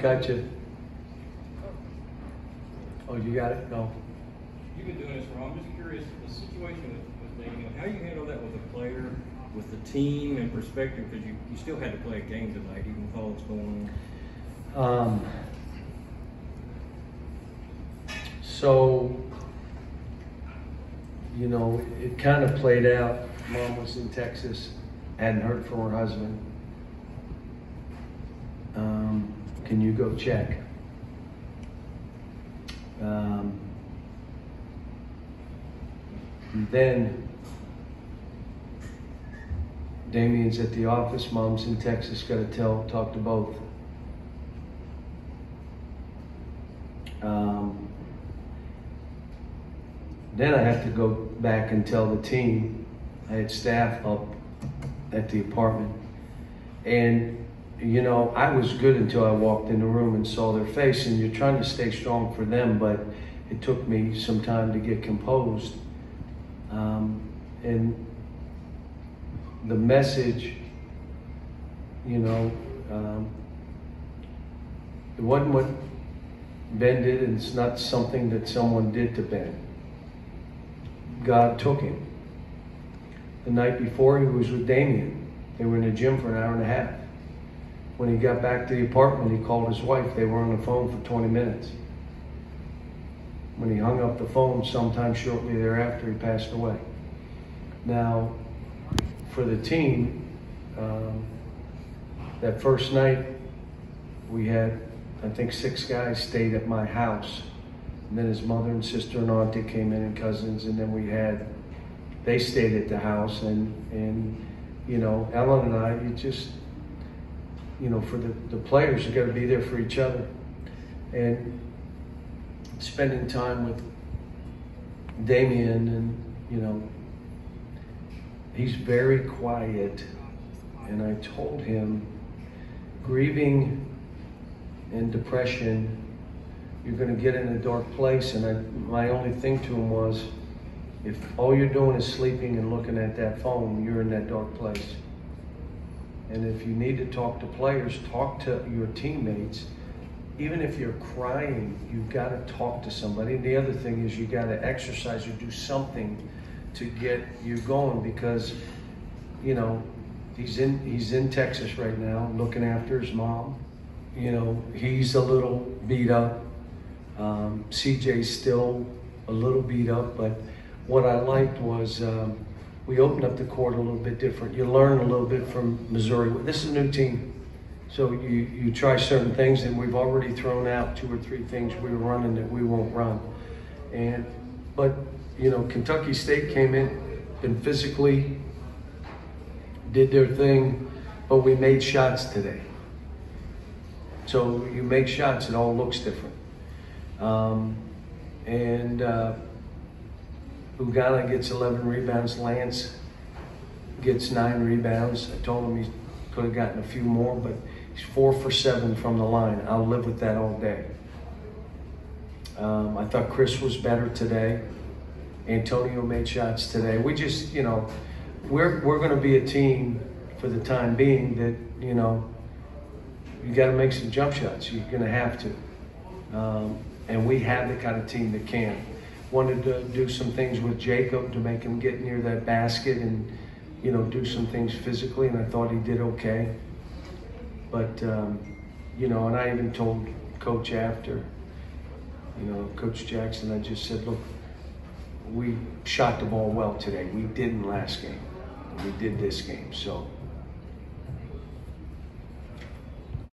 got you. Oh, you got it? No. You've been doing this for, I'm just curious, the situation with Daniel, how you handle that with a player, with the team and perspective, because you still had to play a game tonight, even with all that's going on. So, you know, it kind of played out. Mom was in Texas, hadn't heard from her husband. Can you go check? And then Damien's at the office, Mom's in Texas, got to talk to both. Then I have to go back and tell the team. I had staff up at the apartment. And, you know, I was good until I walked in the room and saw their face. And you're trying to stay strong for them, but it took me some time to get composed. And the message, you know, it wasn't what Ben did, and it's not something that someone did to Ben. God took him. The night before, he was with Damien. They were in the gym for an hour and a half. When he got back to the apartment, he called his wife. They were on the phone for 20 minutes. When he hung up the phone, sometime shortly thereafter, he passed away. Now, for the team, that first night, we had, I think, 6 guys stayed at my house. And then his mother and sister and auntie came in and cousins, and then they stayed at the house, and you know, Ellen and I, you just, you know, for the players, you got to be there for each other. And spending time with Damien, and you know, he's very quiet, and I told him, grieving and depression, you're going to get in a dark place. And my only thing to him was, if all you're doing is sleeping and looking at that phone, you're in that dark place. And if you need to talk to players, talk to your teammates. Even if you're crying, you've got to talk to somebody. And the other thing is, you got to exercise or do something to get you going, because, you know, he's in Texas right now, looking after his mom. You know, he's a little beat up. CJ's still a little beat up, but what I liked was we opened up the court a little bit different. You learn a little bit from Missouri. This is a new team, so you try certain things, and we've already thrown out 2 or 3 things we were running that we won't run. But you know, Kentucky State came in and physically did their thing, but we made shots today. So you make shots, it all looks different. Ugana gets 11 rebounds. Lance gets 9 rebounds. I told him he could have gotten a few more, but he's 4 for 7 from the line. I'll live with that all day. I thought Chris was better today. Antonio made shots today. We just, you know, we're going to be a team for the time being that, you know, you got to make some jump shots. You're going to have to. And we have the kind of team that can. Wanted to do some things with Jacob to make him get near that basket and, you know, do some things physically, and I thought he did okay. But, you know, and I even told Coach after, you know, Coach Jackson, I just said, look, we shot the ball well today. We didn't last game. We did this game. So